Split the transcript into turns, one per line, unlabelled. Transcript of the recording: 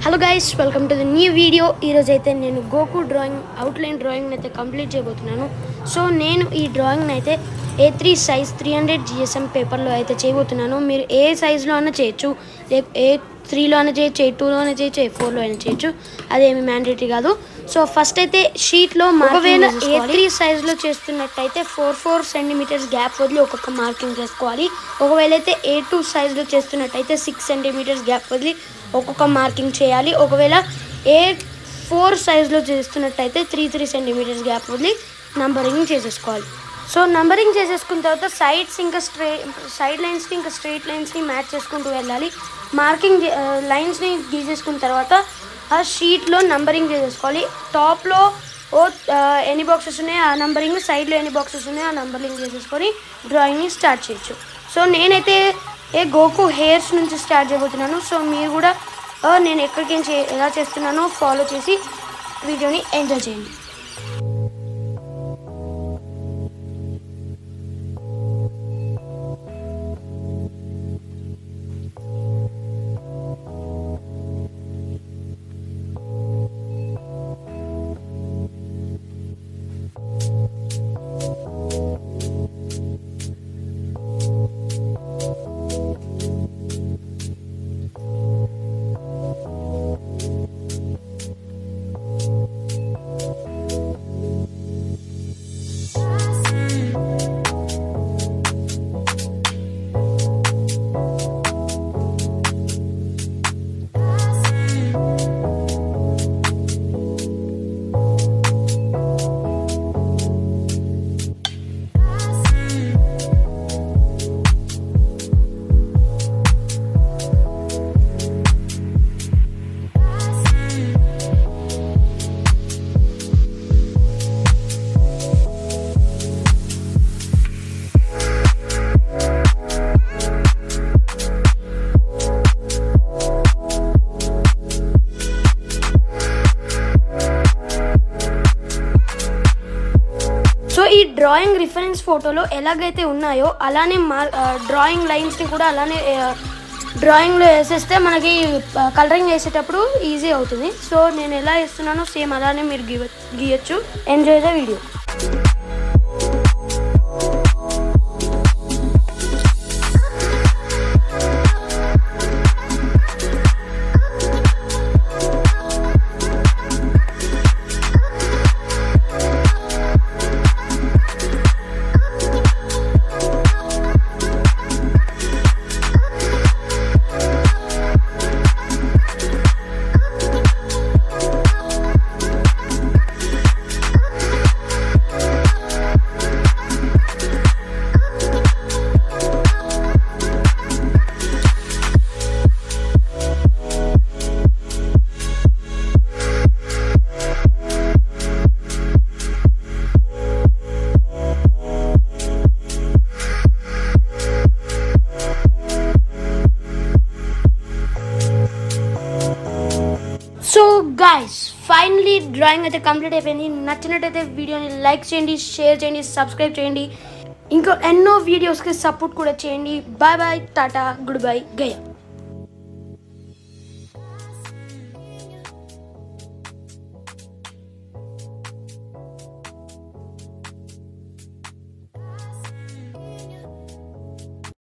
Hello guys, welcome to the new video. ఈరోజు అయితే నేను గోకు డ్రాయింగ్ అవుట్లైన్ డ్రాయింగ్ అయితే కంప్లీట్ చేయబోతున్నాను. సో నేను ఈ డ్రాయింగ్ని అయితే A3 సైజ్ 300 GSM పేపర్లో అయితే చేయబోతున్నాను. మీరు ఏ సైజులో అయినా చేయొచ్చు, A3లో అయినా చేయొచ్చు, A2లో అయినా చేయొచ్చు, A4లో అయినా చేయొచ్చు, అదేమి మ్యాండేటరీ కాదు. సో ఫస్ట్ అయితే షీట్లో ఒకవేళ A3 సైజులో చేస్తున్నట్టయితే 4 సెంటీమీటర్స్ గ్యాప్ వదిలి ఒక్కొక్క మార్కింగ్ చేసుకోవాలి. ఒకవేళ అయితే A2 సైజులో చేస్తున్నట్టయితే 6 సెంటీమీటర్స్ గ్యాప్ వదిలి ఒక్కొక్క మార్కింగ్ చేయాలి. ఒకవేళ A4 సైజులో చేస్తున్నట్టయితే 3 సెంటీమీటర్స్ గ్యాప్ వదిలి నంబరింగ్ చేసేసుకోవాలి. సో నంబరింగ్ చేసేసుకున్న తర్వాత సైడ్స్ ఇంకా సైడ్ లైన్స్ని ఇంకా స్ట్రైట్ లైన్స్ని మ్యాచ్ చేసుకుంటూ వెళ్ళాలి. మార్కింగ్ లైన్స్ని గీసేసుకున్న తర్వాత ఆ షీట్లో నంబరింగ్ చేసేసుకోవాలి. టాప్లో ఎన్ని బాక్సెస్ ఉన్నాయో ఆ నంబరింగ్, సైడ్లో ఎన్ని బాక్సెస్ ఉన్నాయో ఆ నంబరింగ్ చేసేసుకొని డ్రాయింగ్ని స్టార్ట్ చేయొచ్చు. సో నేనైతే గోకు హెయిర్స్ నుంచి స్టార్ట్ చేయబోతున్నాను. సో మీరు కూడా నేను ఎక్కడికి ఎలా చేస్తున్నానో ఫాలో చేసి వీడియోని ఎంజాయ్ చేయండి. ఈ డ్రాయింగ్ రిఫరెన్స్ ఫోటోలో ఎలాగైతే ఉన్నాయో అలానే డ్రాయింగ్ లైన్స్ని కూడా అలానే డ్రాయింగ్లో వేసేస్తే మనకి కలరింగ్ వేసేటప్పుడు ఈజీ అవుతుంది. సో నేను ఎలా వేస్తున్నానో సేమ్ అలానే మీరు గీయచ్చు. Enjoy the video. So guys, finally drawing అయితే కంప్లీట్ అయిపోయింది. నచ్చినట్టయితే వీడియోని లైక్ చేయండి, షేర్ చేయండి, సబ్స్క్రైబ్ చేయండి. ఇంకా ఎన్నో వీడియోస్కి సపోర్ట్ కూడా చేయండి. Bye bye, tata, goodbye, Gaya.